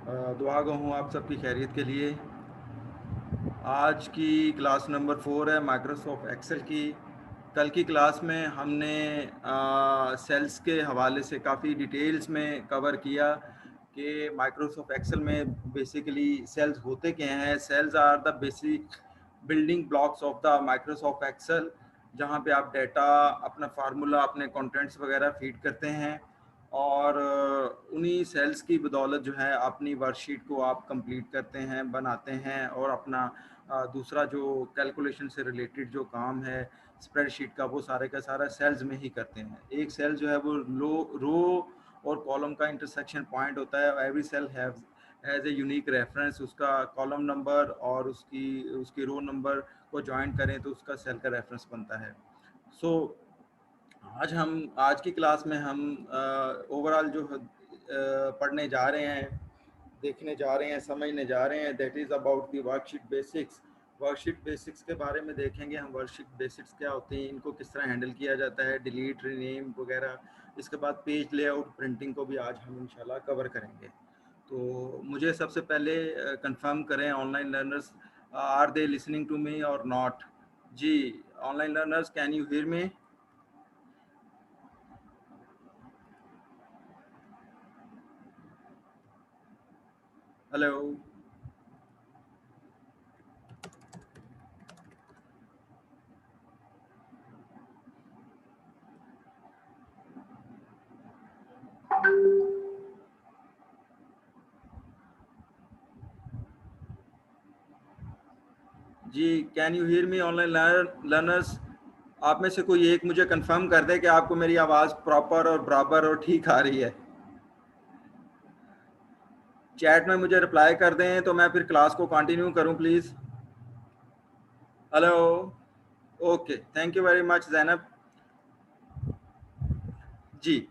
दुआ गो हूँ आप सबकी खैरियत के लिए। आज की क्लास नंबर 4 है माइक्रोसॉफ्ट एक्सेल की। कल की क्लास में हमने सेल्स के हवाले से काफ़ी डिटेल्स में कवर किया कि माइक्रोसॉफ्ट एक्सेल में बेसिकली सेल्स होते क्या हैं। Cells are the basic building blocks of the Microsoft Excel, जहाँ पे आप डेटा, अपना फार्मूला, अपने कंटेंट्स वगैरह फीड करते हैं और उन्हीं सेल्स की बदौलत जो है अपनी वर्कशीट को आप कंप्लीट करते हैं, बनाते हैं और अपना दूसरा जो कैलकुलेशन से रिलेटेड जो काम है स्प्रेडशीट का, वो सारे का सारा सेल्स में ही करते हैं। एक सेल जो है वो रो और कॉलम का इंटरसेक्शन पॉइंट होता है। Every cell have as a unique reference, उसका कॉलम नंबर और उसकी रो नंबर को ज्वाइन करें तो उसका सेल का रेफरेंस बनता है। सो आज की क्लास में हम ओवरऑल जो पढ़ने जा रहे हैं, देखने जा रहे हैं, समझने जा रहे हैं, that is about the worksheet basics. Worksheet basics के बारे में देखेंगे हम। वर्कशीट बेसिक्स क्या होते हैं, इनको किस तरह हैंडल किया जाता है, डिलीट, रीनेम वगैरह। इसके बाद पेज लेआउट, प्रिंटिंग को भी आज हम इंशाल्लाह कवर करेंगे। तो मुझे सबसे पहले कंफर्म करें online learners, are they listening to me or not. जी, online learners, can you hear me? Hello. जी, can you hear me online learners? आप में से कोई एक मुझे कंफर्म कर दे कि आपको मेरी आवाज़ प्रॉपर और बराबर और ठीक आ रही है। चैट में मुझे रिप्लाई कर दें तो मैं फिर क्लास को कंटिन्यू करूं please. Hello. Okay, thank you very much Zainab ji.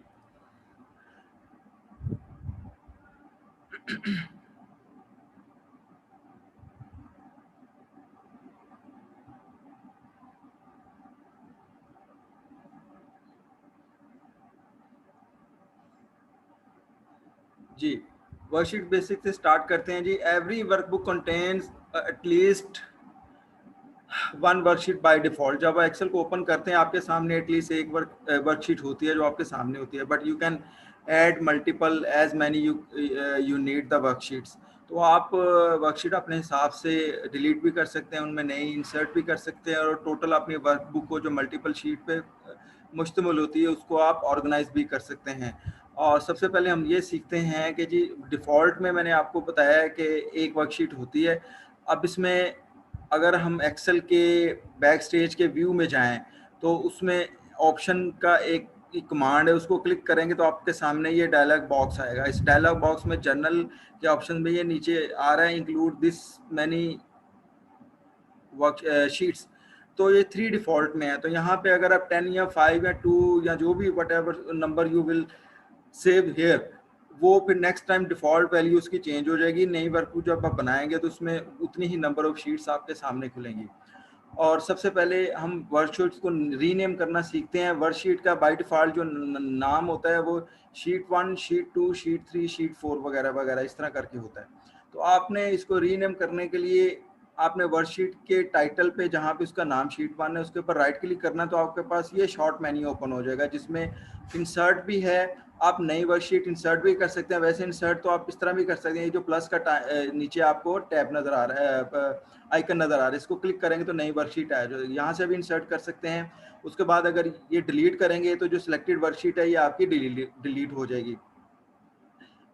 जी, वर्कशीट बेसिक से स्टार्ट करते हैं जी। Every workbook contains at least one worksheet by default. जब एक्सेल को ओपन करते हैं आपके सामने एटलीस्ट एक वर्कशीट होती है जो आपके सामने होती है, but you can add multiple as many you need the worksheets. तो आप वर्कशीट अपने हिसाब से डिलीट भी कर सकते हैं, उनमें नई इंसर्ट भी कर सकते हैं और टोटल अपनी वर्कबुक को जो मल्टीपल शीट पे मुश्तमिल होती है उसको आप ऑर्गेनाइज भी कर सकते हैं। और सबसे पहले हम ये सीखते हैं कि जी डिफ़ॉल्ट में मैंने आपको बताया है कि एक वर्कशीट होती है। अब इसमें अगर हम एक्सेल के बैक स्टेज के व्यू में जाएं तो उसमें ऑप्शन का एक कमांड है, उसको क्लिक करेंगे तो आपके सामने ये डायलॉग बॉक्स आएगा। इस डायलॉग बॉक्स में जनरल के ऑप्शन में ये नीचे आ रहा है include this many work sheets. तो ये 3 डिफ़ॉल्ट में है। तो यहाँ पे अगर आप 10 या 5 या 2 या जो भी whatever number you will save here, वो फिर नेक्स्ट टाइम डिफ़ॉल्ट वैल्यू उसकी चेंज हो जाएगी। नई वर्कबुक जब आप बनाएंगे तो उसमें उतनी ही नंबर ऑफ शीट्स आपके सामने खुलेंगी। और सबसे पहले हम वर्कशीट्स को रीनेम करना सीखते हैं। वर्कशीट का बाय डिफ़ॉल्ट जो नाम होता है वो शीट 1, शीट 2, शीट 3, शीट 4 वगैरह वगैरह इस तरह करके होता है। तो आपने इसको रीनेम करने के लिए आपने वर्कशीट के टाइटल पे जहाँ पे उसका नाम शीट 1 है उसके ऊपर राइट क्लिक करना, तो आपके पास ये शॉर्ट मेन्यू ओपन हो जाएगा जिसमें इंसर्ट भी है। आप नई वर्कशीट इंसर्ट भी कर सकते हैं। वैसे इंसर्ट तो आप इस तरह भी कर सकते हैं, ये जो प्लस का नीचे आपको टैब नज़र आ रहा है, आइकन नज़र आ रहा है, इसको क्लिक करेंगे तो नई वर्कशीट आए, जो यहाँ से भी इंसर्ट कर सकते हैं। उसके बाद अगर ये डिलीट करेंगे तो जो सिलेक्टेड वर्कशीट है ये आपकी डिलीट हो जाएगी।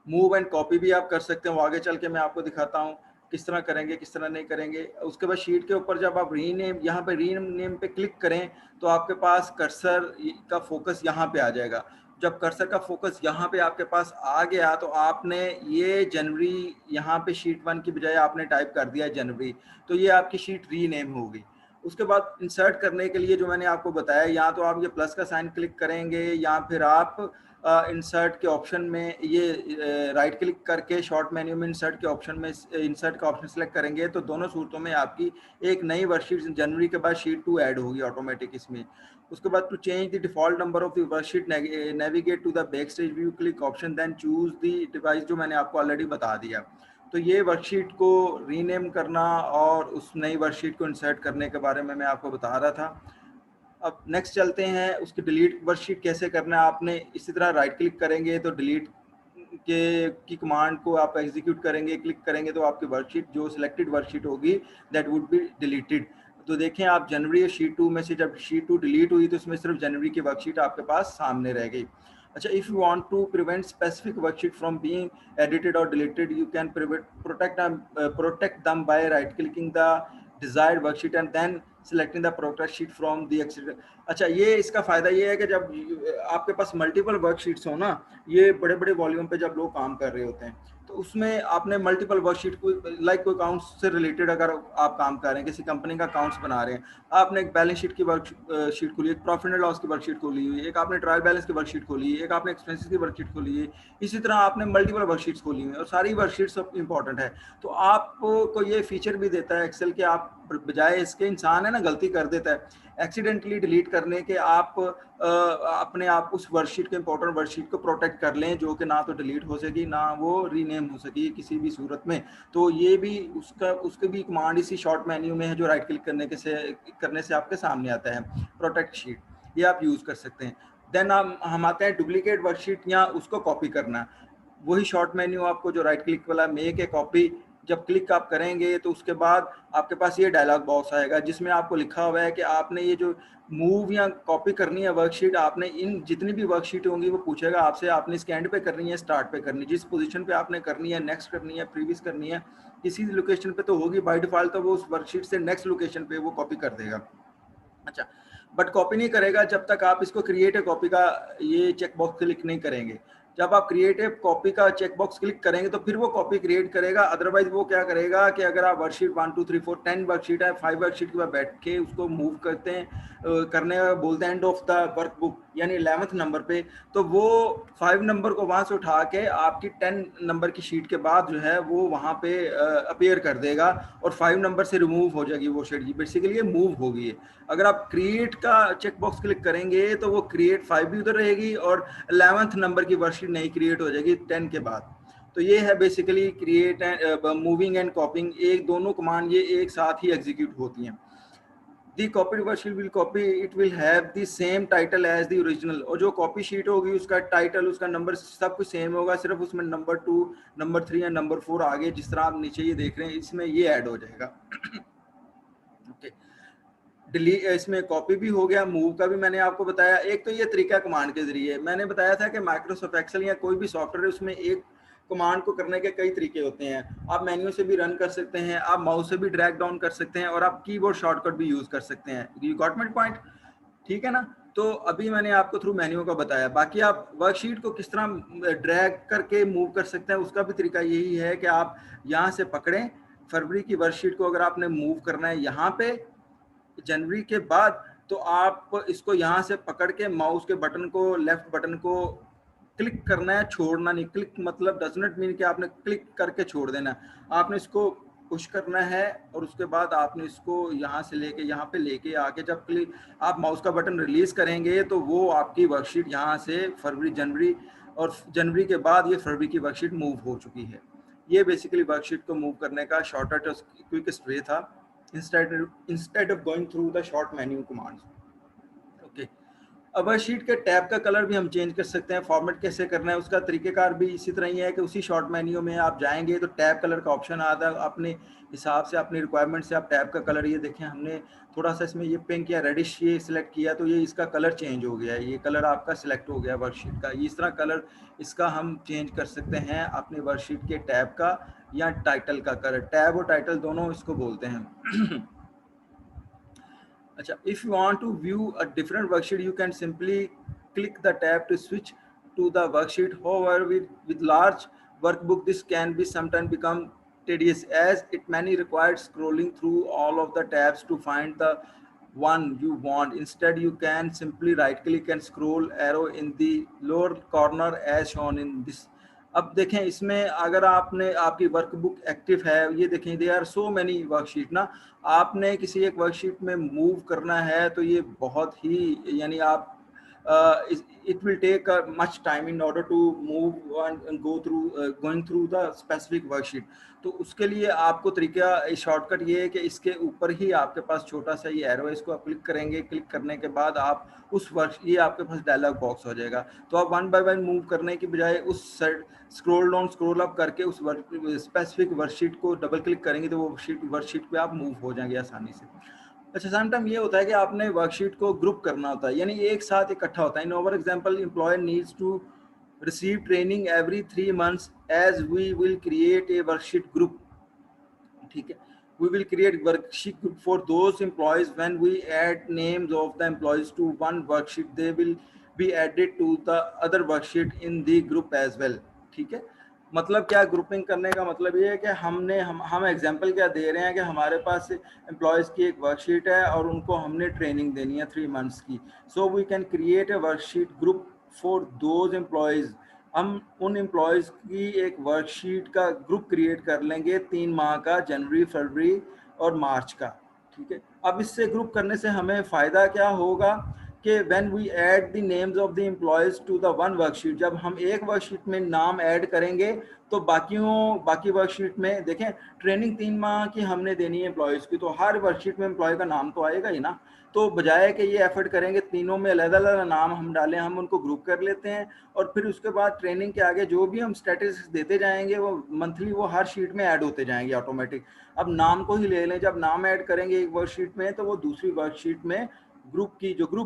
मूव एंड कॉपी भी आप कर सकते हैं, वो आगे चल के मैं आपको दिखाता हूँ किस तरह करेंगे किस तरह नहीं करेंगे। उसके बाद शीट के ऊपर जब आप रीनेम, यहाँ पे रीनेम पे क्लिक करें तो आपके पास कर्सर का फोकस यहाँ पे आ जाएगा। जब कर्सर का फोकस यहाँ पे आपके पास आ गया तो आपने ये जनवरी यहाँ पे शीट 1 की बजाय आपने टाइप कर दिया जनवरी, तो ये आपकी शीट रीनेम होगी। उसके बाद इंसर्ट करने के लिए जो मैंने आपको बताया, या तो आप ये प्लस का साइन क्लिक करेंगे या फिर आप इंसर्ट के ऑप्शन में ये राइट क्लिक करके शॉर्ट मेन्यू में इंसर्ट के ऑप्शन में इंसर्ट का ऑप्शन सेलेक्ट करेंगे तो दोनों सूरतों में आपकी एक नई वर्कशीट जनवरी के बाद शीट 2 ऐड होगी ऑटोमेटिक इसमें। उसके बाद to change the default number of the worksheet navigate to the back stage view click option then choose the device, जो मैंने आपको ऑलरेडी बता दिया। तो ये वर्कशीट को रीनेम करना और उस नई वर्कशीट को इंसर्ट करने के बारे में मैं आपको बता रहा था। अब नेक्स्ट चलते हैं, उसकी डिलीट वर्कशीट कैसे करना है। आपने इसी तरह राइट क्लिक करेंगे तो डिलीट की कमांड को आप एग्जीक्यूट करेंगे, क्लिक करेंगे तो आपकी वर्कशीट जो सिलेक्टेड वर्कशीट होगी दैट वुड बी डिलीटेड। तो देखें आप जनवरी शीट 2 में से जब शीट 2 डिलीट हुई तो उसमें सिर्फ जनवरी की वर्कशीट आपके पास सामने रह गई। अच्छा, if you want to prevent specific worksheet from being edited or deleted you can protect them by right clicking the desired worksheet and then selecting the protect sheet from the accident. अच्छा, ये इसका फायदा ये है कि जब आपके पास multiple worksheets हो ना, ये बड़े बड़े वॉल्यूम पे जब लोग काम कर रहे होते हैं तो उसमें आपने मल्टीपल वर्कशीट को लाइक कोई अकाउंट्स से रिलेटेड अगर आप काम कर रहे हैं, किसी कंपनी का अकाउंट्स बना रहे हैं, आपने एक बैलेंस शीट की वर्कशीट खोली, एक प्रॉफिट एंड लॉस की वर्कशीट खोली हुई, एक आपने ट्रायल बैलेंस की वर्कशीट खोली, एक आपने एक्सपेंसेस की वर्कशीट खोली है, इसी तरह आपने मल्टीपल वर्कशीट्स खोली हुई है और सारी वर्कशीट्स इंपॉर्टेंट है। तो आपको ये फीचर भी देता है एक्सेल के, आप बजाय इसके, इंसान है ना गलती कर देता है एक्सीडेंटली डिलीट करने के, आप अपने आप उस वर्कशीट के इंपॉर्टेंट वर्कशीट को प्रोटेक्ट कर लें जो कि ना तो डिलीट हो सकी ना वो रीनेम हो सकी किसी भी सूरत में। तो ये भी उसके भी कमांड इसी शॉर्ट मेन्यू में है जो राइट क्लिक करने से आपके सामने आता है, प्रोटेक्ट शीट, ये आप यूज़ कर सकते हैं। देन हम आते हैं डुप्लीकेट वर्कशीट या उसको कॉपी करना। वही शॉर्ट मेन्यू आपको जो राइट क्लिक वाला मेक ए कॉपी, जब क्लिक आप करेंगे तो उसके बाद आपके पास ये डायलॉग बॉक्स आएगा जिसमें आपको लिखा हुआ है कि आपने ये जो मूव या कॉपी करनी है वर्कशीट, आपने इन जितनी भी वर्कशीट होंगी वो पूछेगा आपसे, आपने इसके एंड पे करनी है, स्टार्ट पे करनी है, जिस पोजीशन पे आपने करनी है, नेक्स्ट करनी है, प्रीवियस करनी है, किसी लोकेशन पे तो होगी बाय डिफॉल्ट, तो वो उस वर्कशीट से नेक्स्ट लोकेशन पे वो कॉपी कर देगा। अच्छा, बट कॉपी नहीं करेगा जब तक आप इसको क्रिएट ए कॉपी का ये चेक बॉक्स क्लिक नहीं करेंगे। जब आप क्रिएट ए कॉपी का चेक बॉक्स क्लिक करेंगे तो फिर वो कॉपी क्रिएट करेगा। अदरवाइज वो क्या करेगा कि अगर आप वर्कशीट 1 2 3 4 10 वर्कशीट है, 5 वर्कशीट के बाद बैठ के उसको मूव करते हैं, करने बोलते हैं एंड ऑफ द वर्कबुक यानी 11th नंबर पे, तो वो 5 नंबर को वहां से उठा के आपकी 10 नंबर की शीट के बाद जो है वो वहां पे अपीयर कर देगा और 5 नंबर से रिमूव हो जाएगी वो शीट, बेसिकली ये मूव होगी। अगर आप क्रिएट का चेक बॉक्स क्लिक करेंगे तो वो क्रिएट 5 भी उधर रहेगी और 11th नंबर की वर्कशीट नहीं क्रिएट हो जाएगी 10 के बाद। तो ये है basically create and moving and कॉपिंग, एक दोनों कमांड ये एक साथ ही एग्जीक्यूट होती हैं। The copied worksheet will copy, it will have the same title as the original, और जो कॉपी शीट होगी उसका टाइटल, उसका नंबर सब कुछ सेम होगा, सिर्फ उसमें नंबर 2 नंबर 3 या नंबर 4 आगे जिस तरह आप नीचे ये देख रहे हैं इसमें ये ऐड हो जाएगा। ओके, डिलीट, इसमें कॉपी भी हो गया, मूव का भी मैंने आपको बताया। एक तो ये तरीका कमांड के जरिए मैंने बताया था कि माइक्रोसॉफ्ट एक्सेल या कोई भी सॉफ्टवेयर है उसमें एक कमांड को करने के कई तरीके होते हैं। आप मेन्यू से भी रन कर सकते हैं, आप माउस से भी ड्रैग डाउन कर सकते हैं और आप कीबोर्ड शॉर्टकट भी यूज कर सकते हैं। यू गॉट माय पॉइंट, ठीक है ना? तो अभी मैंने आपको थ्रू मेन्यू का बताया, बाकी आप वर्कशीट को किस तरह ड्रैग करके मूव कर सकते हैं उसका भी तरीका यही है कि आप यहाँ से पकड़ें फरवरी की वर्कशीट को, अगर आपने मूव करना है यहाँ पे जनवरी के बाद, तो आप इसको यहाँ से पकड़ के माउस के बटन को, लेफ्ट बटन को क्लिक करना है, छोड़ना नहीं। क्लिक मतलब डज नॉट मीन कि आपने क्लिक करके छोड़ देना, आपने इसको पुश करना है और उसके बाद आपने इसको यहाँ से लेके यहाँ पे लेके आके जब क्लिक आप माउस का बटन रिलीज करेंगे तो वो आपकी वर्कशीट यहाँ से फरवरी, जनवरी और जनवरी के बाद ये फरवरी की वर्कशीट मूव हो चुकी है। ये बेसिकली वर्कशीट को मूव करने का शॉर्टकट क्विकेस्ट वे था instead of going through the short menu commands. Okay. अब वर्कशीट के टैब का कलर भी हम चेंज कर सकते हैं। फॉर्मेट कैसे करना है उसका तरीकेकार भी इसी तरह ही है कि उसी शॉर्ट मेन्यू में आप जाएंगे तो टैब कलर का ऑप्शन आता है, अपने हिसाब से अपनी रिक्वायरमेंट से आप टैब का कलर, ये देखें हमने थोड़ा सा इसमें ये पिंक या रेडिश ये सिलेक्ट किया तो ये इसका कलर चेंज हो गया है, ये कलर आपका सिलेक्ट हो गया वर्कशीट का। इस तरह कलर इसका हम चेंज कर सकते हैं अपने वर्कशीट के टैब का या टाइटल का कलर, टैब और टाइटल दोनों इसको बोलते हैं। अच्छा, if you want to view a different worksheet you can simply click the tab to switch to the worksheet. However, with large workbook this can be sometimes become tedious as it many requires scrolling through all of the tabs to find the one you want. Instead you can simply right click and scroll arrow in the lower corner as shown in this. अब देखें इसमें अगर आपने आपकी workbook active है, ये देखें they are so many worksheet ना, आपने किसी एक वर्कशीट में मूव करना है तो ये बहुत ही यानी आप it will take much time in order to move and go through going through the specific worksheet. तो उसके लिए आपको तरीका शॉर्टकट ये है कि इसके ऊपर ही आपके पास छोटा सा ये एरो है, इसको आप क्लिक करेंगे, क्लिक करने के बाद आप उस वर्क ये आपके पास डायलॉग बॉक्स हो जाएगा। तो आप वन बाय वन मूव करने की बजाय उस side scroll down scroll up करके उस स्पेसिफिक वर्कशीट को डबल क्लिक करेंगे तो वो वर्कशीट पे आप मूव हो जाएंगे आसानी से। अच्छा, समटाइम ये होता है कि आपने वर्कशीट को ग्रुप करना होता है, यानी एक साथ इकट्ठा होता है। In over example employer needs to receive training every 3 months as we will create a worksheet group. ठीक है, we will create worksheet group for those employees. When we add names of the employees to one worksheet, they will be added to the other worksheet in the group as well. ठीक है, मतलब क्या grouping करने का मतलब ये है कि हम एग्जांपल क्या दे रहे हैं कि हमारे पास एम्प्लॉयज़ की एक वर्कशीट है और उनको हमने ट्रेनिंग देनी है 3 मंथ्स की। So we can create a worksheet group for those employees. हम उन एम्प्लॉयज़ की एक वर्कशीट का ग्रुप क्रिएट कर लेंगे 3 माह का, जनवरी, फरवरी और मार्च का। ठीक है, अब इससे ग्रुप करने से हमें फ़ायदा क्या होगा कि when we add the names of the employees to the one worksheet, जब हम एक वर्कशीट में नाम ऐड करेंगे तो बाकी वर्कशीट में देखें ट्रेनिंग 3 माह की हमने देनी है एम्प्लॉयज़ की, तो हर वर्कशीट में एम्प्लॉय का नाम तो आएगा ही ना। तो बजाय कि ये एफर्ट करेंगे तीनों में अलग-अलग नाम हम डालें, हम उनको ग्रुप कर लेते हैं और फिर उसके बाद ट्रेनिंग के आगे जो भी हम स्टैटिस्टिक्स देते जाएंगे वो मंथली वो हर शीट में ऐड होते जाएंगे ऑटोमेटिक। अब नाम को ही ले लें, जब नाम ऐड करेंगे एक वर्कशीट में तो वो दूसरी वर्कशीट में ग्रुप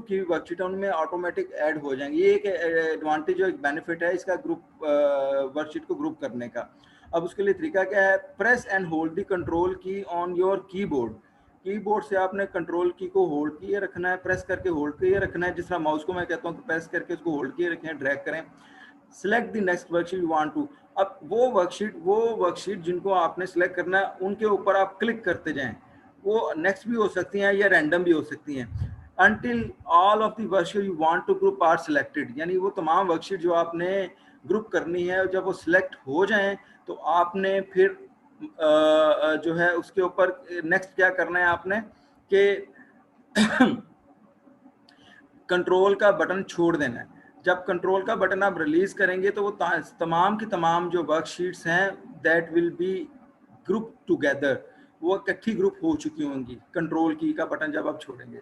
की वर्कशीट है उनमें ऑटोमेटिक ऐड हो जाएंगे। ये एक एडवांटेज और एक बेनिफिट है इसका ग्रुप वर्कशीट को ग्रुप करने का। अब उसके लिए तरीका क्या है, press and hold the control की ऑन योर कीबोर्ड से आपने कंट्रोल की को होल्ड किए रखना है, प्रेस करके होल्ड किए रखना है। जिस तरह माउस को मैं कहता हूँ कि प्रेस करके उसको होल्ड किए रखें, ड्रैग करें। Select the next worksheet you want to. अब वो वर्कशीट जिनको आपने सिलेक्ट करना है उनके ऊपर आप क्लिक करते जाएं। वो नेक्स्ट भी हो सकती हैं या रैंडम भी हो सकती हैं। Until all of the worksheet you want to group are selected, यानी वो तमाम वर्कशीट जो आपने ग्रुप करनी है जब वो सिलेक्ट हो जाएं तो आपने फिर जो है उसके ऊपर नेक्स्ट क्या करना है आपने कि कंट्रोल का बटन छोड़ देना है। जब कंट्रोल का बटन आप रिलीज करेंगे तो वो तमाम की तमाम जो वर्कशीट्स हैं that will be group together, वो इकट्ठी ग्रुप हो चुकी होंगी कंट्रोल की का बटन जब आप छोड़ेंगे।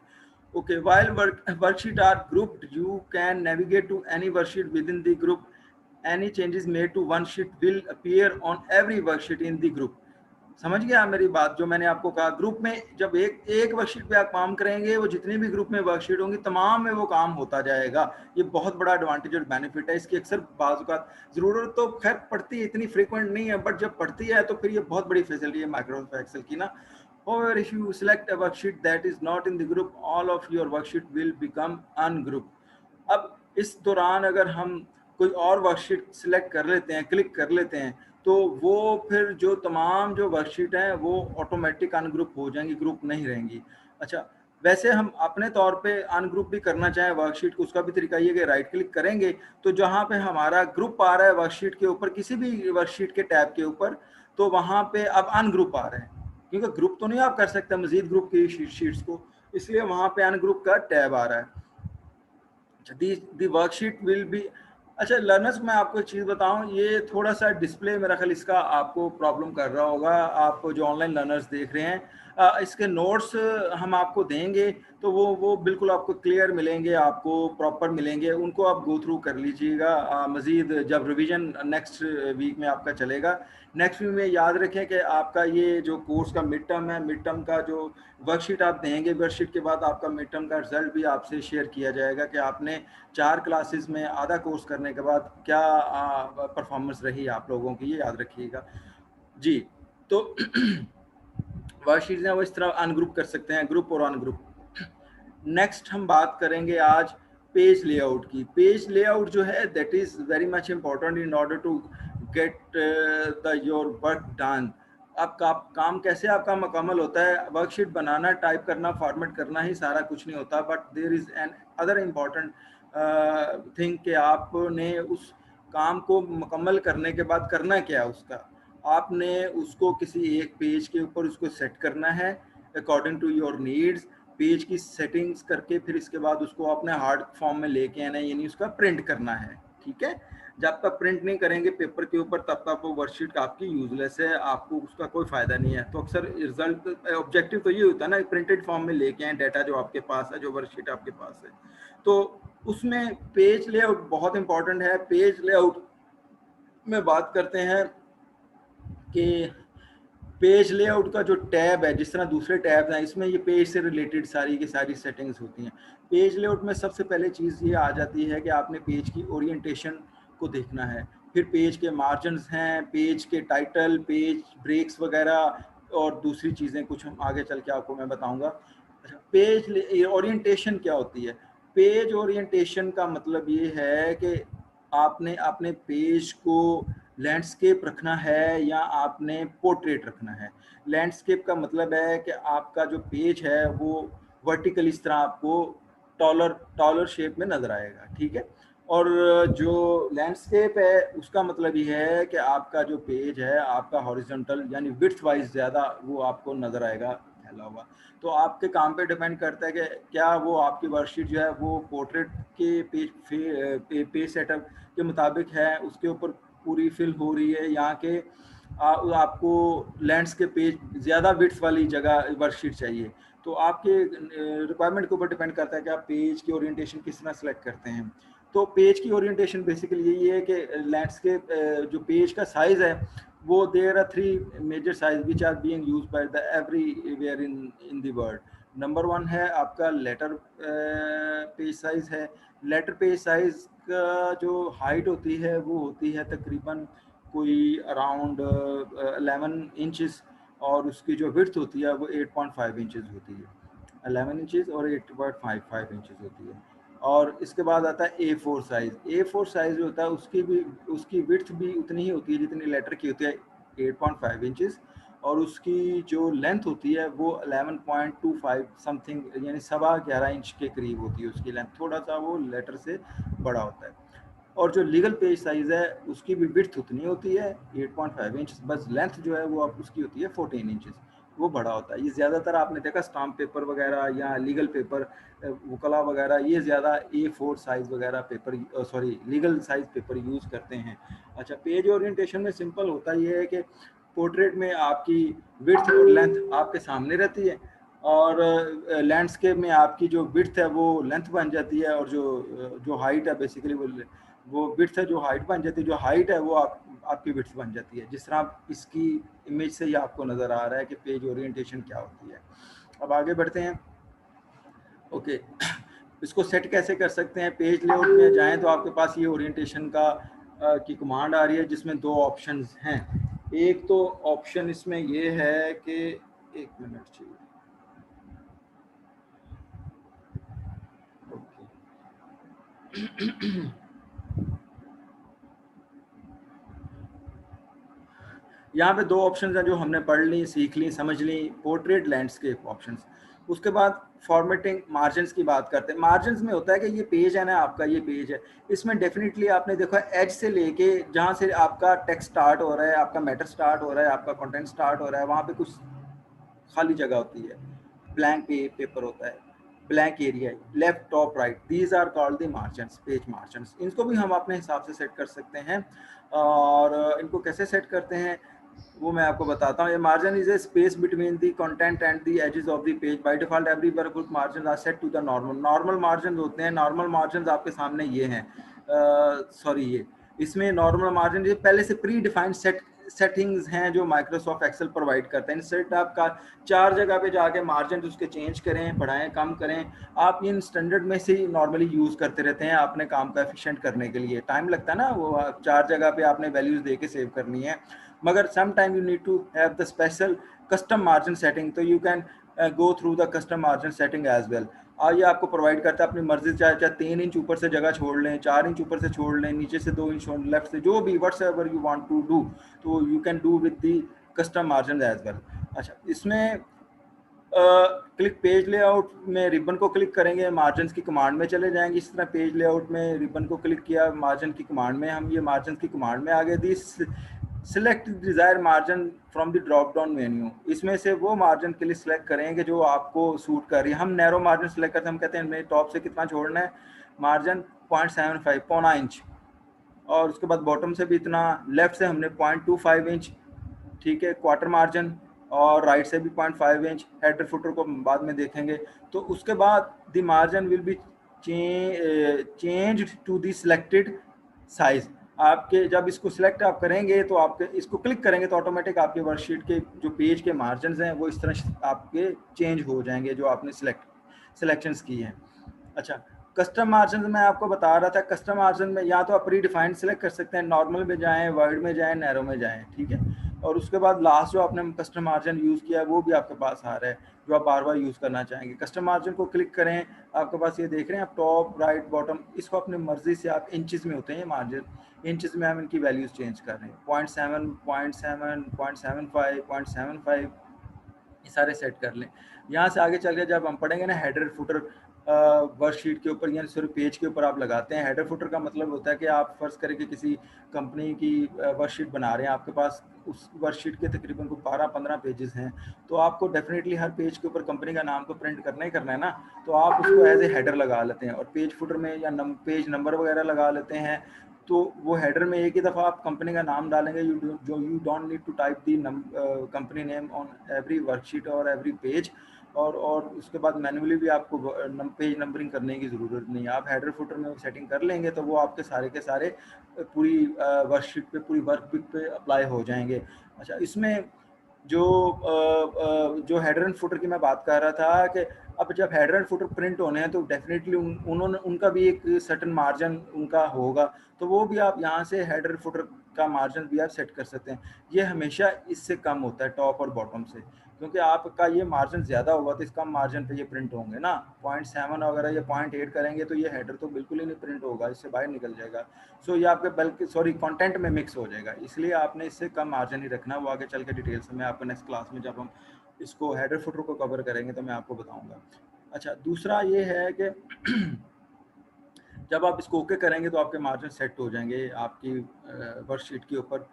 Okay, while worksheet are grouped you can navigate to any worksheet within the group. Any changes made to one sheet will appear on every worksheet in the group. समझ गया मेरी बात? जो मैंने आपको कहा, ग्रुप में जब एक वर्कशीट पे आप काम करेंगे वो जितनी भी ग्रुप में वर्कशीट होंगी तमाम में वो काम होता जाएगा। ये बहुत बड़ा एडवांटेज और बेनिफिट है इसकी। अक्सर बाज़ ज़रूरत तो खैर पड़ती है, इतनी फ्रीक्वेंट नहीं है, बट जब पड़ती है तो फिर ये बहुत बड़ी फैसिलिटी है माइक्रोसॉफ्ट एक्सेल की ना। However, if you select a worksheet that is not in the group, all of your worksheet will become ungroup. अब इस दौरान अगर हम कोई और वर्कशीट सिलेक्ट कर लेते हैं, क्लिक कर लेते हैं, तो वो फिर जो तमाम जो वर्कशीट हैं वो ऑटोमेटिक अनग्रुप हो जाएंगी, ग्रुप नहीं रहेंगी। अच्छा, वैसे हम अपने तौर पे अनग्रुप भी करना चाहें वर्कशीट को, उसका भी तरीका ये कि राइट क्लिक करेंगे तो जहाँ पे हमारा ग्रुप आ रहा है वर्कशीट के ऊपर, किसी भी वर्कशीट के टैब के ऊपर, तो वहाँ पे अब अनग्रुप आ रहे हैं, क्योंकि ग्रुप तो नहीं आप कर सकते मजीद ग्रुप की शीट्स को, इसलिए वहाँ पे अनग्रुप का टैब आ रहा है। दी वर्कशीट विल बी। अच्छा लर्नर्स, मैं आपको एक चीज़ बताऊं, ये थोड़ा सा डिस्प्ले मेरा ख्याल इसका आपको प्रॉब्लम कर रहा होगा, आप जो ऑनलाइन लर्नर्स देख रहे हैं। इसके नोट्स हम आपको देंगे तो वो बिल्कुल आपको क्लियर मिलेंगे, आपको प्रॉपर मिलेंगे, उनको आप गो थ्रू कर लीजिएगा मज़ीद जब रिवीजन नेक्स्ट वीक में आपका चलेगा। नेक्स्ट वीक में याद रखें कि आपका ये जो कोर्स का मिड टर्म है, मिड टर्म का जो वर्कशीट आप देंगे, वर्कशीट के बाद आपका मिड टर्म का रिजल्ट भी आपसे शेयर किया जाएगा कि आपने 4 क्लासेस में आधा कोर्स करने के बाद क्या परफॉर्मेंस रही आप लोगों की, ये याद रखिएगा जी। तो वर्कशीट्स हैं वो इस तरह अनग्रुप कर सकते हैं, ग्रुप और अनग्रुप। नेक्स्ट हम बात करेंगे आज पेज लेआउट की। पेज लेआउट जो है that is very much important in order to get the your work done. आपका काम कैसे आपका मुकम्मल होता है, वर्कशीट बनाना, टाइप करना, फॉर्मेट करना ही सारा कुछ नहीं होता, but there is another important thing कि आपने उस काम को मुकम्मल करने के बाद करना क्या है उसका। आपने उसको किसी एक पेज के ऊपर उसको सेट करना है according to your needs, page की सेटिंग्स करके फिर इसके बाद उसको अपने हार्ड फॉर्म में लेके आना है, यानी उसका प्रिंट करना है। ठीक है, जब तक प्रिंट नहीं करेंगे पेपर के ऊपर तब तक वो वर्कशीट आपकी यूजलेस है, आपको उसका कोई फायदा नहीं है। तो अक्सर रिजल्ट ऑब्जेक्टिव तो ये होता है ना, प्रिंटेड फॉर्म में लेके आए डाटा जो आपके पास है, जो वर्कशीट आपके पास है। तो उसमें पेज लेआउट बहुत इंपॉर्टेंट है। पेज लेआउट में बात करते हैं कि पेज लेआउट का जो टैब है, जिस तरह दूसरे टैब हैं, इसमें ये पेज से रिलेटेड सारी की सारी सेटिंग्स होती हैं। पेज लेआउट में सबसे पहले चीज़ ये आ जाती है कि आपने पेज की ओरिएंटेशन को देखना है, फिर पेज के मार्जिन्स हैं, पेज के टाइटल, पेज ब्रेक्स वगैरह, और दूसरी चीज़ें कुछ हम आगे चल के आपको मैं बताऊंगा। अच्छा, पेज ओरिएंटेशन क्या होती है? पेज ओरिएंटेशन का मतलब ये है कि आपने अपने पेज को लैंडस्केप रखना है या आपने पोर्ट्रेट रखना है। लैंडस्केप का मतलब है कि आपका जो पेज है वो वर्टिकल इस तरह आपको टॉलर टॉलर शेप में नजर आएगा। ठीक है, और जो लैंडस्केप है उसका मतलब ये है कि आपका जो पेज है आपका हॉरिजॉन्टल यानी विड्थ वाइज ज़्यादा वो आपको नजर आएगा फैला हुआ। तो आपके काम पे डिपेंड करता है कि क्या वो आपकी वर्कशीट जो है वो पोर्ट्रेट के पेज सेटअप के मुताबिक है, उसके ऊपर पूरी फिल हो रही है, यहाँ के आपको लैंडस्केप पेज ज़्यादा विड्थ वाली जगह वर्कशीट चाहिए। तो आपके रिक्वायरमेंट के ऊपर डिपेंड करता है कि आप पेज की ओरिएंटेशन किस तरह सेलेक्ट करते हैं। तो पेज की ओरिएंटेशन बेसिकली यही है कि लैंडस्केप जो पेज का साइज़ है वो there are 3 major size which are being used by the everywhere in the world. Number 1 है आपका लेटर पेज साइज है। लेटर पेज साइज का जो हाइट होती है वो होती है तकरीबन कोई अराउंड 11 इंचेस, और उसकी जो विड्थ होती है वो 8.5 इंचेस होती है। 11 इंचेस और 8.55 इंचेस होती है। और इसके बाद आता है A4 साइज। A4 साइज जो होता है उसकी विड्थ भी उतनी ही होती है जितनी लेटर की होती है, 8.5 इंचेस, और उसकी जो लेंथ होती है वो 11.25 समथिंग यानी 11.25 इंच के करीब होती है उसकी लेंथ, थोड़ा सा वो लेटर से बड़ा होता है। और जो लीगल पेज साइज है उसकी भी विड्थ उतनी होती है 8.5 इंच, बस लेंथ जो है वो उसकी होती है 14 इंचेस, वो बड़ा होता है। ये ज़्यादातर आपने देखा स्टाम्प पेपर वगैरह या लीगल पेपर वकला वगैरह ये ज़्यादा A4 साइज़ वगैरह paper sorry legal size paper use करते हैं। अच्छा, पेज ओरिएंटेशन में सिंपल होता ये है कि पोर्ट्रेट में आपकी विड्थ और लेंथ आपके सामने रहती है, और लैंडस्केप में आपकी जो विड्थ है वो लेंथ बन जाती है, और जो हाइट है बेसिकली वो विड्थ है जो हाइट बन जाती है, जो हाइट है वो आपकी विड्थ बन जाती है। जिस तरह आप इसकी इमेज से ही आपको नज़र आ रहा है कि पेज ओरिएंटेशन क्या होती है। अब आगे बढ़ते हैं। ओके, इसको सेट कैसे कर सकते हैं? पेज लेआउट में जाएं तो आपके पास ये ओरिएंटेशन की कमांड आ रही है जिसमें 2 ऑप्शंस हैं। एक तो ऑप्शन इसमें ये है कि एक मिनट चाहिए। यहाँ पे 2 ऑप्शंस हैं जो हमने पढ़ ली, सीख ली, समझ ली, पोर्ट्रेट, लैंडस्केप ऑप्शंस। उसके बाद फॉर्मेटिंग मार्जिन्स की बात करते हैं। मार्जिन्स में होता है कि ये पेज है ना आपका, ये पेज है, इसमें डेफिनेटली आपने देखा एज से लेके जहाँ से आपका टेक्स्ट स्टार्ट हो रहा है, आपका मैटर स्टार्ट हो रहा है, आपका कंटेंट स्टार्ट हो रहा है, वहाँ पे कुछ खाली जगह होती है, ब्लैंक पेपर होता है, blank area, left top right, these are called the margins, page margins. इनको भी हम अपने हिसाब से सेट कर सकते हैं, और इनको कैसे सेट करते हैं वो मैं आपको बताता हूँ। ये margin is a space between the content and the edges of the page. By default every workbook margin are set to the normal. Normal margin होते हैं, नॉर्मल मार्जिन आपके सामने ये हैं, सॉरी ये इसमें नॉर्मल मार्जिन पहले से प्री डिफाइंड सेटिंग्स हैं जो माइक्रोसॉफ्ट एक्सेल प्रोवाइड करते हैं। इंस्टेड आपका 4 जगह पे जाके मार्जिन उसके चेंज करें, बढ़ाएं, कम करें, आप इन स्टैंडर्ड में से ही नॉर्मली यूज़ करते रहते हैं अपने काम का एफिशिएंट करने के लिए। टाइम लगता है ना, वो 4 जगह पे आपने वैल्यूज़ दे के सेव करनी है, मगर some time you need to have the special custom margin setting, तो you can go through the custom margin setting as well. ये आपको प्रोवाइड करता है अपनी मर्जी, चाहे 3 इंच ऊपर से जगह छोड़ लें, 4 इंच ऊपर से छोड़ लें, नीचे से 2 इंच लेफ्ट से, जो भी whatsoever you want to do, तो you can do with the custom margin as well. अच्छा, इसमें क्लिक पेज लेआउट में रिबन को क्लिक करेंगे, मार्जिन की कमांड में चले जाएंगे। इस तरह पेज लेआउट में रिबन को क्लिक किया, मार्जिन की कमांड में, हम ये मार्जिन की कमांड में आगे दी select desired margin from the drop down menu. इसमें से वो मार्जिन के लिए सिलेक्ट करेंगे जो आपको सूट कर रही है। हम नैरो मार्जिन सिलेक्ट करते हैं, हम कहते हैं मेरे टॉप से कितना छोड़ना है, मार्जिन 0.75 पौना इंच, और उसके बाद बॉटम से भी इतना, लेफ्ट से हमने 0.25 इंच, ठीक है, क्वार्टर मार्जिन, और राइट से भी 0.5 इंच। हेडर फुटर को बाद में देखेंगे। तो उसके बाद the margin will be change to the selected size. आपके जब इसको सिलेक्ट आप करेंगे तो आपके इसको क्लिक करेंगे तो ऑटोमेटिक आपके वर्कशीट के जो पेज के मार्जिन हैं वो इस तरह आपके चेंज हो जाएंगे जो आपने सिलेक्शंस की हैं। अच्छा, कस्टम मार्जिन में आपको बता रहा था, कस्टम मार्जिन में या तो आप प्री डिफाइंड सेलेक्ट कर सकते हैं, नॉर्मल में जाएं, वर्ड में जाएं, नैरो में जाएं, ठीक है। और उसके बाद लास्ट जो आपने कस्टम मार्जिन यूज़ किया है वो भी आपके पास आ रहा है जो आप बार बार यूज़ करना चाहेंगे। कस्टम मार्जिन को क्लिक करें, आपके पास ये देख रहे हैं आप टॉप राइट बॉटम, इसको अपनी मर्जी से आप इंचज़ में होते हैं मार्जिन, इंचज़ में हम इनकी वैल्यूज़ चेंज कर रहे हैं, 0.7, 0.7, 0.75, 0.75, ये सारे सेट कर लें। यहाँ से आगे चल के जब हम पढ़ेंगे ना हेडर फुटर वर्कशीट के ऊपर या सिर्फ पेज के ऊपर आप लगाते हैं। हेडर फुटर का मतलब होता है कि आप फर्ज करें कि किसी कंपनी की वर्कशीट बना रहे हैं, आपके पास उस वर्कशीट के तकरीबन को 12-15 पेजेस हैं, तो आपको डेफिनेटली हर पेज के ऊपर कंपनी का नाम तो प्रिंट करना ही करना है ना, तो आप उसको एज ए हेडर लगा लेते हैं। और पेज फुटर में या पेज नंबर वगैरह लगा लेते हैं। तो वो हेडर में एक ही दफ़ा आप कंपनी का नाम डालेंगे, you don't need to type the company name on every worksheet और एवरी पेज। और उसके बाद मैन्युअली भी आपको पेज नंबरिंग करने की ज़रूरत नहीं है। आप हेडर फुटर में सेटिंग कर लेंगे तो वो आपके सारे के सारे पूरी वर्कशीट पे, पूरी वर्कबुक पे अप्लाई हो जाएंगे। अच्छा, इसमें जो हेडर एंड फुटर की मैं बात कर रहा था कि अब जब हेडर एंड फुटर प्रिंट होने हैं तो डेफिनेटली उन्होंने उनका भी एक सर्टेन मार्जिन उनका होगा, तो वो भी आप यहाँ से हेडर फुटर का मार्जिन भी आप सेट कर सकते हैं। ये हमेशा इससे कम होता है टॉप और बॉटम से, क्योंकि आपका ये मार्जिन ज़्यादा होगा तो इस कम मार्जिन पे ये प्रिंट होंगे ना। 0.7 वगैरह या 0.8 करेंगे तो ये हेडर तो बिल्कुल ही नहीं प्रिंट होगा, इससे बाहर निकल जाएगा। सो ये आपके बल्कि कंटेंट में मिक्स हो जाएगा, इसलिए आपने इससे कम मार्जिन ही रखना। वो आगे चल के डिटेल से मैं आपको नेक्स्ट क्लास में जब हम इसको हेडर फुटर को कवर करेंगे तो मैं आपको बताऊँगा। अच्छा, दूसरा ये है कि जब आप इसको ओके करेंगे तो आपके मार्जिन सेट हो जाएंगे आपकी वर्कशीट के ऊपर।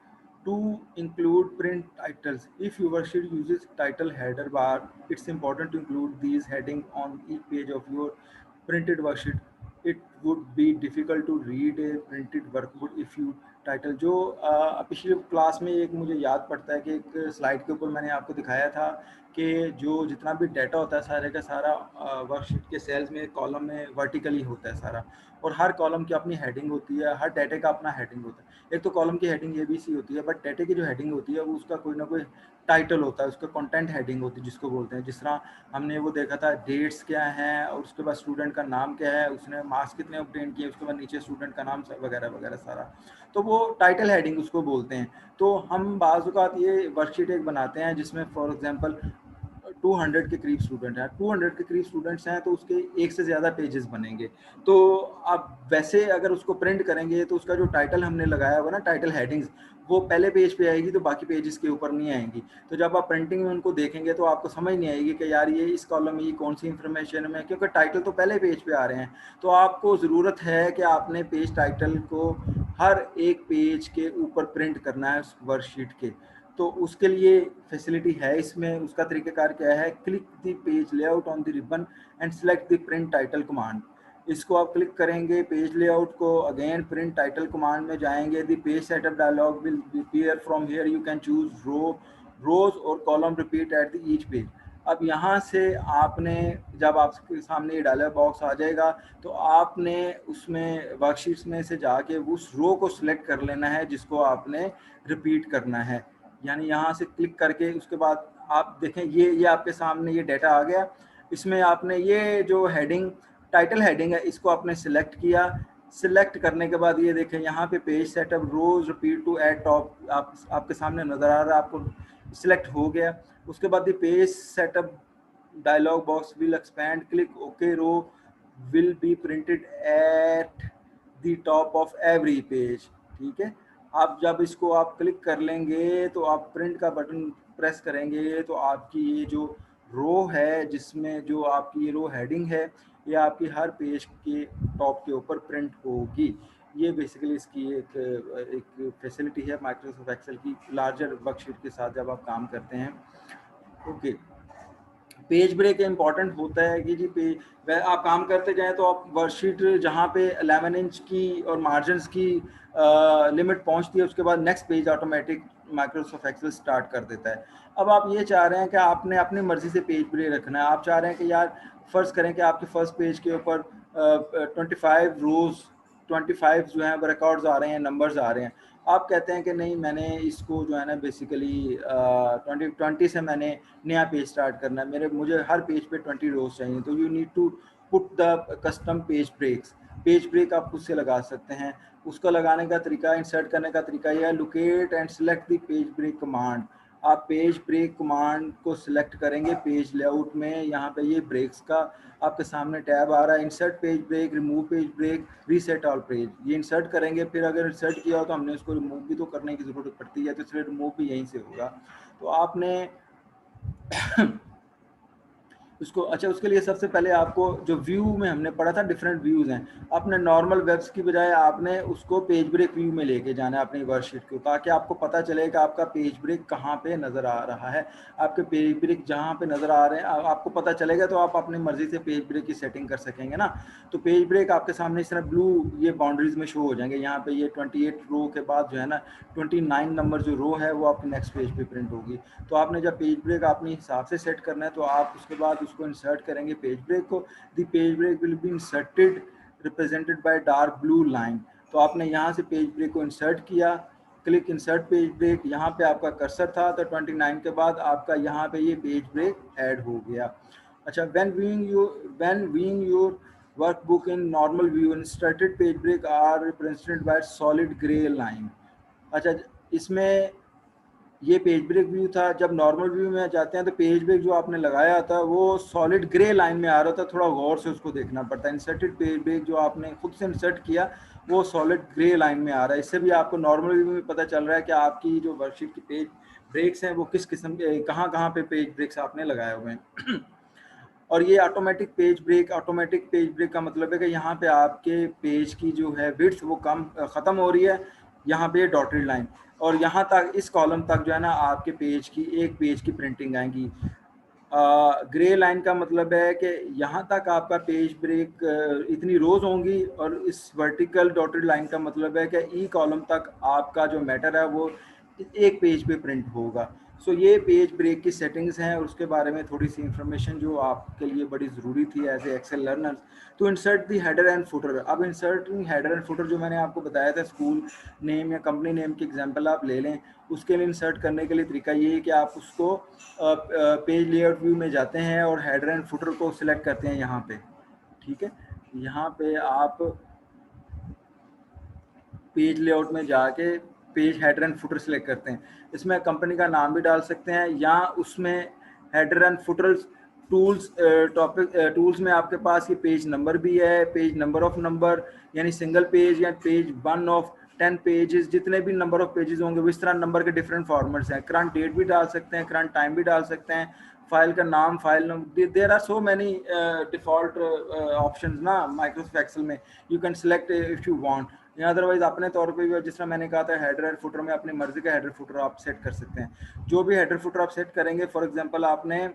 To include print titles, if your worksheet uses title header bar, it's important to include these heading on each page of your printed worksheet. It would be difficult to read a printed workbook if you title. जो पिछली class में एक मुझे याद पड़ता है कि एक स्लाइड के ऊपर मैंने आपको दिखाया था कि जो जितना भी डाटा होता है सारे का सारा वर्कशीट के सेल्स में, कॉलम में वर्टिकली होता है सारा, और हर कॉलम की अपनी हेडिंग होती है, हर डाटे का अपना हेडिंग होता है। एक तो कॉलम की हेडिंग ABC होती है, बट डाटे की जो हेडिंग होती है वो उसका कोई ना कोई टाइटल होता है, उसका कंटेंट हेडिंग होती है जिसको बोलते हैं। जिस तरह हमने वो देखा था डेट्स क्या हैं, और उसके बाद स्टूडेंट का नाम क्या है, उसने मार्क्स कितने ऑब्टेन किए, उसके बाद नीचे स्टूडेंट का नाम वगैरह वगैरह सारा, तो वो टाइटल हेडिंग उसको बोलते हैं। तो हम बाज़ औक़ात ये वर्कशीट एक बनाते हैं जिसमें फॉर एग्जांपल 200 के करीब स्टूडेंट हैं, 200 के करीब स्टूडेंट्स हैं, तो उसके एक से ज़्यादा पेजेस बनेंगे। तो आप वैसे अगर उसको प्रिंट करेंगे तो उसका जो टाइटल हमने लगाया होगा ना, टाइटल हेडिंग्स, वो पहले पेज पे आएगी, तो बाकी पेजेस के ऊपर नहीं आएंगी। तो जब आप प्रिंटिंग में उनको देखेंगे तो आपको समझ नहीं आएगी कि यार ये इस कॉलम में ये कौन सी इंफॉर्मेशन में, क्योंकि टाइटल तो पहले पेज पे आ रहे हैं। तो आपको ज़रूरत है कि आपने पेज टाइटल को हर एक पेज के ऊपर प्रिंट करना है उस वर्कशीट के। तो उसके लिए फैसिलिटी है इसमें। उसका तरीक़ाकार क्या है, click the page layout on the ribbon and select the print title command. इसको आप क्लिक करेंगे पेज लेआउट को, अगेन प्रिंट टाइटल कमांड में जाएंगे, the page setup dialog will appear from here, you can choose rows or column repeat at the each page. अब यहाँ से आपने, जब आपके सामने ये डायलॉग बॉक्स आ जाएगा तो आपने उसमें वर्कशीट्स में से जाके उस रो को सिलेक्ट कर लेना है जिसको आपने रिपीट करना है। यानी यहाँ से क्लिक करके उसके बाद आप देखें ये आपके सामने ये डाटा आ गया। इसमें आपने ये जो हेडिंग, टाइटल हेडिंग है, इसको आपने सिलेक्ट किया। सिलेक्ट करने के बाद ये देखें यहाँ पे page setup rows repeat to at top आपके सामने नज़र आ रहा है, आपको सिलेक्ट हो गया। उसके बाद ये page setup dialog box will expand, click okay, row will be printed at the top of every page. ठीक है, आप जब इसको आप क्लिक कर लेंगे तो आप प्रिंट का बटन प्रेस करेंगे तो आपकी ये जो रो है, जिसमें जो आपकी ये रो हेडिंग है, ये आपकी हर पेज के टॉप के ऊपर प्रिंट होगी। ये बेसिकली इसकी एक फैसिलिटी है माइक्रोसॉफ्ट एक्सेल की लार्जर वर्कशीट के साथ जब आप काम करते हैं। ओके, पेज ब्रेक इंपॉर्टेंट होता है कि जी आप काम करते जाएं तो आप वर्कशीट जहां पे 11 इंच की और मार्जिन की लिमिट पहुंचती है, उसके बाद next page automatic Microsoft Excel start कर देता है। अब आप ये चाह रहे हैं कि आपने अपनी मर्जी से पेज ब्रेक रखना है। आप चाह रहे हैं कि यार फर्ज करें कि आपके फर्स्ट पेज के ऊपर 25 रोज 25 जो है रिकॉर्ड्स आ रहे हैं, नंबर्स आ रहे हैं। आप कहते हैं कि नहीं, मैंने इसको जो है ना बेसिकली 20 से मैंने नया पेज स्टार्ट करना है, मुझे हर पेज पे 20 रोज चाहिए, तो you need to put the custom page breaks. Page break आप खुद से लगा सकते हैं। उसको लगाने का तरीका, इंसर्ट करने का तरीका यह है, locate and select the page break command. आप पेज ब्रेक कमांड को सिलेक्ट करेंगे पेज लेआउट में, यहाँ पे ये ब्रेक्स का आपके सामने टैब आ रहा है, insert page break, remove page break, reset all page. ये इंसर्ट करेंगे, फिर अगर इंसर्ट किया हो तो हमने उसको रिमूव भी तो करने की जरूरत पड़ती है, तो इसलिए रिमूव भी यहीं से होगा। तो आपने उसको, अच्छा, उसके लिए सबसे पहले आपको जो व्यू में हमने पढ़ा था डिफरेंट व्यूज़ हैं, अपने नॉर्मल वेब्स की बजाय आपने उसको पेज ब्रेक व्यू में लेके जाना है अपनी वर्कशीट को, ताकि आपको पता चले कि आपका पेज ब्रेक कहाँ पे नज़र आ रहा है। आपके पेज ब्रेक जहाँ पे नज़र आ रहे हैं आपको पता चलेगा, तो आप अपनी मर्जी से पेज ब्रेक की सेटिंग कर सकेंगे ना। तो पेज ब्रेक आपके सामने इस तरह ब्लू ये बाउंड्रीज में शो हो जाएंगे। यहाँ पे ये 28 रो के बाद जो है ना 29 नंबर जो रो है वो आपके नेक्स्ट पेज पे प्रिंट होगी। तो आपने जब पेज ब्रेक अपने हिसाब से सेट करना है, तो आप उसके बाद उसको इंसर्ट करेंगे पेज ब्रेक को। The page break will be inserted represented by dark blue line. तो आपने यहाँ से पेज ब्रेक को इंसर्ट किया, क्लिक इंसर्ट पेज ब्रेक, यहाँ पे आपका कर्सर था, तो 29 के बाद आपका यहाँ पे ये पेज ब्रेक ऐड हो गया। अच्छा, when viewing your workbook in normal view, inserted page break are represented by solid gray line। अच्छा, इसमें ये पेज ब्रेक व्यू था। जब नॉर्मल व्यू में जाते हैं तो पेज ब्रेक जो आपने लगाया था वो सॉलिड ग्रे लाइन में आ रहा था, थोड़ा गौर से उसको देखना पड़ता है। इंसर्टेड पेज ब्रेक जो आपने खुद से इंसर्ट किया वो सॉलिड ग्रे लाइन में आ रहा है। इससे भी आपको नॉर्मल व्यू में पता चल रहा है कि आपकी जो वर्कशीट की पेज ब्रेक्स हैं वो किस किस्म के, कहाँ कहाँ पे पेज ब्रेक्स आपने लगाए हुए हैं। और ये ऑटोमेटिक पेज ब्रेक का मतलब है कि यहाँ पे आपके पेज की जो है विड्थ वो कम ख़त्म हो रही है, यहाँ पे डॉटेड लाइन, और यहाँ तक इस कॉलम तक जो है ना आपके पेज की एक पेज की प्रिंटिंग आएगी। ग्रे लाइन का मतलब है कि यहाँ तक आपका पेज ब्रेक इतनी रोज होंगी, और इस वर्टिकल डॉटेड लाइन का मतलब है कि ई कॉलम तक आपका जो मैटर है वो एक पेज पे प्रिंट होगा। सो ये पेज ब्रेक की सेटिंग्स हैं, और उसके बारे में थोड़ी सी इंफॉर्मेशन जो आपके लिए बड़ी ज़रूरी थी एज ए एक्सेल लर्नर। तो insert the header and footer. अब इंसर्टिंग हेडर एंड फुटर जो मैंने आपको बताया था, स्कूल नेम या कंपनी नेम की एग्जांपल आप ले लें, उसके लिए इंसर्ट करने के लिए तरीका ये है कि आप उसको पेज लेआउट व्यू में जाते हैं और हेडर एंड फुटर को सिलेक्ट करते हैं यहाँ पे। ठीक है, यहाँ पे आप पेज लेआउट में जाके page header and footer select करते हैं। इसमें कंपनी का नाम भी डाल सकते हैं, या उसमें header and footer tools tools में आपके पास ये पेज नंबर भी है, पेज नंबर ऑफ नंबर, यानी सिंगल पेज या पेज 1 ऑफ 10 पेजेस, जितने भी नंबर ऑफ पेजेस होंगे वो इस तरह नंबर के डिफरेंट फॉर्मेट्स हैं। करंट डेट भी डाल सकते हैं, करंट टाइम भी डाल सकते हैं, फाइल का नाम, file number, there are so many default options ना माइक्रोसॉफ्ट एक्सेल में, you can select if you want, या अदरवाइज अपने तौर पे भी, जिस तरह मैंने कहा था हेडर एंड फुटर में अपनी मर्जी का हेडर फुटर आप सेट कर सकते हैं। जो भी हेडर फुटर आप सेट करेंगे, फॉर एग्जांपल आपने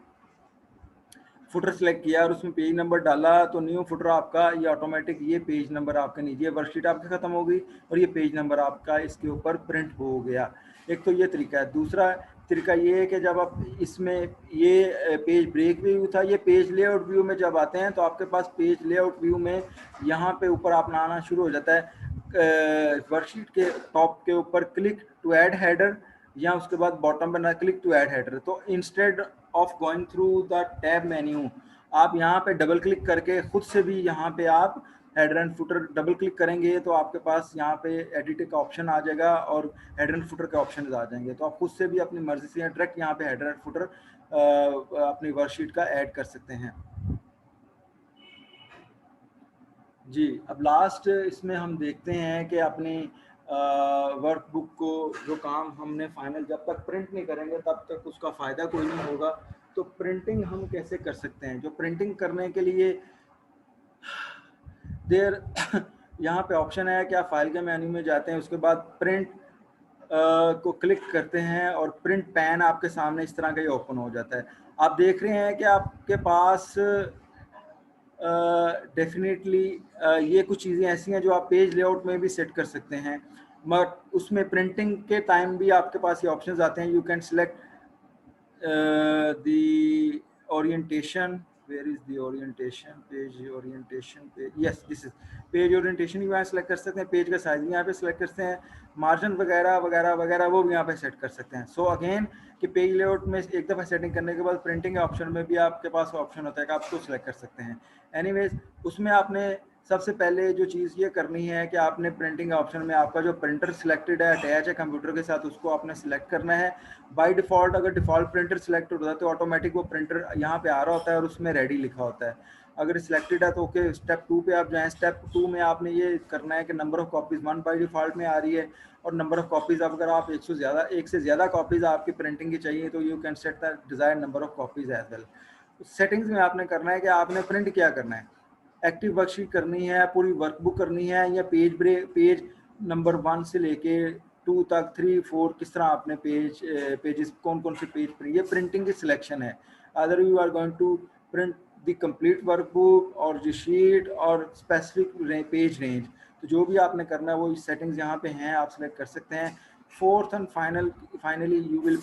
फुटर सेलेक्ट किया और उसमें पेज नंबर डाला, तो न्यू फुटर आपका ये ऑटोमेटिक ये पेज नंबर आपके नीचे वर्कशीट आपकी खत्म हो गई और ये पेज नंबर आपका इसके ऊपर प्रिंट हो गया। एक तो ये तरीका है। दूसरा तरीका ये है कि जब आप इसमें ये पेज ब्रेक व्यू था, ये पेज लेआउट व्यू में जब आते हैं तो आपके पास पेज लेआउट व्यू में यहाँ पे ऊपर अपना आना शुरू हो जाता है वर्कशीट के टॉप के ऊपर क्लिक टू ऐड हेडर, या उसके बाद बॉटम पर क्लिक टू ऐड हेडर। तो instead of going through the tab menu, आप यहाँ पे डबल क्लिक करके खुद से भी यहाँ पे आप header and footer double click करेंगे तो आपके पास यहाँ पे एडिट का ऑप्शन आ जाएगा और हेडर एंड फुटर के ऑप्शन आ जाएंगे। तो आप खुद से भी अपनी मर्जी से डायरेक्ट यहाँ पे हेडर एंड फुटर अपनी वर्कशीट का ऐड कर सकते हैं। जी, अब लास्ट इसमें हम देखते हैं कि अपनी वर्कबुक को जो काम हमने फाइनल जब तक प्रिंट नहीं करेंगे तब तक उसका फ़ायदा कोई नहीं होगा। तो प्रिंटिंग हम कैसे कर सकते हैं? जो प्रिंटिंग करने के लिए देर यहाँ पे ऑप्शन है कि आप फाइल के मेन्यू में जाते हैं, उसके बाद प्रिंट को क्लिक करते हैं और प्रिंट पैन आपके सामने इस तरह का ही ओपन हो जाता है। आप देख रहे हैं कि आपके पास डेफिनेटली ये कुछ चीज़ें ऐसी हैं जो आप पेज लेआउट में भी सेट कर सकते हैं, मगर उसमें प्रिंटिंग के टाइम भी आपके पास ये ऑप्शंस आते हैं। You can select the orientation. Where is the orientation? Page orientation page. Yes, this is page orientation। भी यहाँ सेलेक्ट कर सकते हैं, पेज का साइज भी यहाँ पे सेलेक्ट करते हैं, मार्जिन वगैरह वगैरह वगैरह वो भी यहाँ पे सेट कर सकते हैं। सो अगेन कि पेज लेआउट में एक दफ़ा सेटिंग करने के बाद प्रिंटिंग ऑप्शन में भी आपके पास ऑप्शन होता है कि आप उसको सिलेक्ट कर सकते हैं। एनीवेज उसमें आपने सबसे पहले जो चीज़ ये करनी है कि आपने प्रिंटिंग ऑप्शन में आपका जो प्रिंटर सिलेक्टेड है अटैच है कंप्यूटर के साथ, उसको आपने सिलेक्ट करना है। बाय डिफ़ॉल्ट अगर डिफ़ॉल्ट प्रिंटर सिलेक्ट होता है तो ऑटोमेटिक वो प्रिंटर यहाँ पे आ रहा होता है और उसमें रेडी लिखा होता है। अगर सिलेक्टेड है तो ओके, स्टेप 2 पे आप जाएँ। स्टेप 2 में आपने ये करना है कि number of copies 1 by default में आ रही है, और नंबर ऑफ़ कॉपीज़ अगर आप एक से ज़्यादा कॉपीज़ आपकी प्रिंटिंग की चाहिए तो you can set the desired number of copies as well. Settings में आपने करना है कि आपने प्रिंट क्या करना है, एक्टिव वर्कशीट करनी है, पूरी वर्कबुक करनी है, या पेज नंबर 1 से लेके 2 तक 3 4 किस तरह आपने पेजेस कौन कौन से पेज पर, ये प्रिंटिंग की सिलेक्शन है। Other you are going to print the complete workbook और जो शीट और स्पेसिफिक पेज रेंज, तो जो भी आपने करना है वो इस सेटिंग्स यहाँ पे हैं, आप सेलेक्ट कर सकते हैं। Fourth and finally you will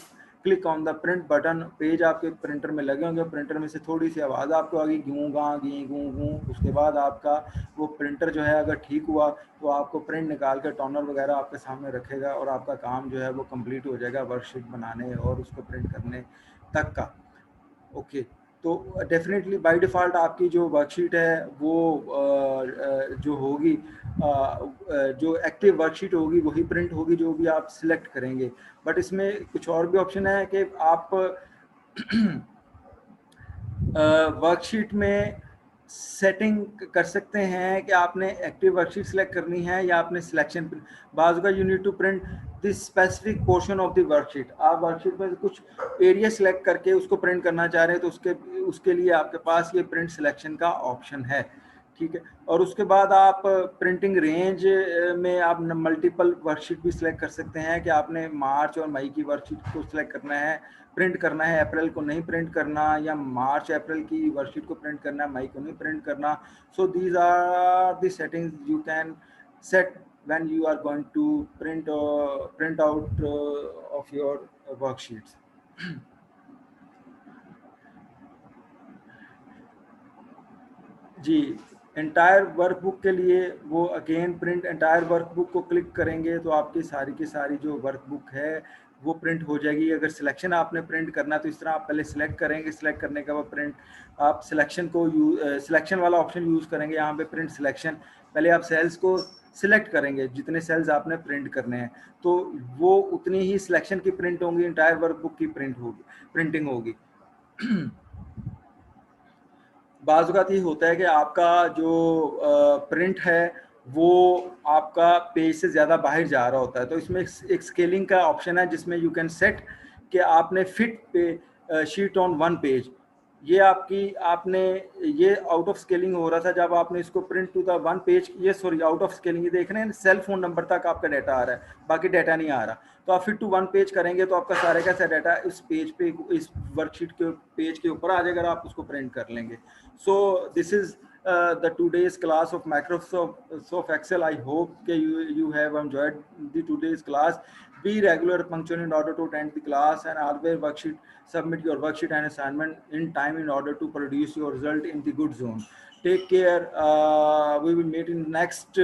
click on the print button. Page आपके प्रिंटर में लगे होंगे, प्रिंटर में से थोड़ी सी आवाज़ आपको आ गई गूँ गाँ गी गूँ गूँ, उसके बाद आपका वो प्रिंटर जो है अगर ठीक हुआ तो आपको प्रिंट निकाल के टोनर वगैरह आपके सामने रखेगा और आपका काम जो है वो कंप्लीट हो जाएगा वर्कशीट बनाने और उसको प्रिंट करने तक का। ओके, तो डेफिनेटली बाय डिफ़ॉल्ट आपकी जो वर्कशीट है वो जो होगी जो एक्टिव वर्कशीट होगी वही प्रिंट होगी जो भी आप सिलेक्ट करेंगे। बट इसमें कुछ और भी ऑप्शन है कि आप वर्कशीट में सेटिंग कर सकते हैं कि आपने एक्टिव वर्कशीट सिलेक्ट करनी है या आपने सिलेक्शन बाज़ का you need to print this specific portion of the worksheet. आप वर्कशीट में कुछ एरिया सिलेक्ट करके उसको प्रिंट करना चाह रहे हैं तो उसके लिए आपके पास ये प्रिंट सिलेक्शन का ऑप्शन है, ठीक है। और उसके बाद आप प्रिंटिंग रेंज में आप मल्टीपल वर्कशीट भी सिलेक्ट कर सकते हैं कि आपने मार्च और मई की वर्कशीट को सिलेक्ट करना है, प्रिंट करना है, अप्रैल को नहीं प्रिंट करना, या मार्च अप्रैल की वर्कशीट को प्रिंट करना है, मई को नहीं प्रिंट करना। So these are the settings you can set when you are going to print out of your worksheets। जी, एंटायर वर्कबुक के लिए वो अगेन प्रिंट एंटायर वर्कबुक को क्लिक करेंगे तो आपकी सारी की सारी जो वर्कबुक है वो प्रिंट हो जाएगी। अगर सिलेक्शन आपने प्रिंट करना है तो इस तरह आप पहले सिलेक्ट करेंगे, सिलेक्ट करने के बाद प्रिंट आप सिलेक्शन को सिलेक्शन वाला ऑप्शन यूज़ करेंगे। यहाँ पे प्रिंट सिलेक्शन, पहले आप सेल्स को सिलेक्ट करेंगे जितने सेल्स आपने प्रिंट करने हैं, तो वो उतनी ही सिलेक्शन की प्रिंट होंगी, एंटायर वर्कबुक की प्रिंटिंग होगी। बाज़-औक़ात ये होता है कि आपका जो प्रिंट है वो आपका पेज से ज़्यादा बाहर जा रहा होता है, तो इसमें एक स्केलिंग का ऑप्शन है जिसमें यू कैन सेट कि आपने फिट पे शीट ऑन 1 पेज, ये आपने ये आउट ऑफ स्केलिंग हो रहा था जब आपने इसको प्रिंट टू द 1 पेज, ये सॉरी आउट ऑफ स्केलिंग, ये देख रहे हैं सेल फोन नंबर तक आपका डाटा आ रहा है, बाकी डाटा नहीं आ रहा। तो आप फिट टू 1 पेज करेंगे तो आपका सारे का सारा डाटा इस पेज पे, इस वर्कशीट के पेज के ऊपर आ जाएगा, आप उसको प्रिंट कर लेंगे। So this is the today's class of Microsoft Excel. I hope you have enjoyed the today's class. Be regular, punctual in order to attend the class, and always submit your worksheet and assignment in time in order to produce your result in the good zone. Take care. We will meet in next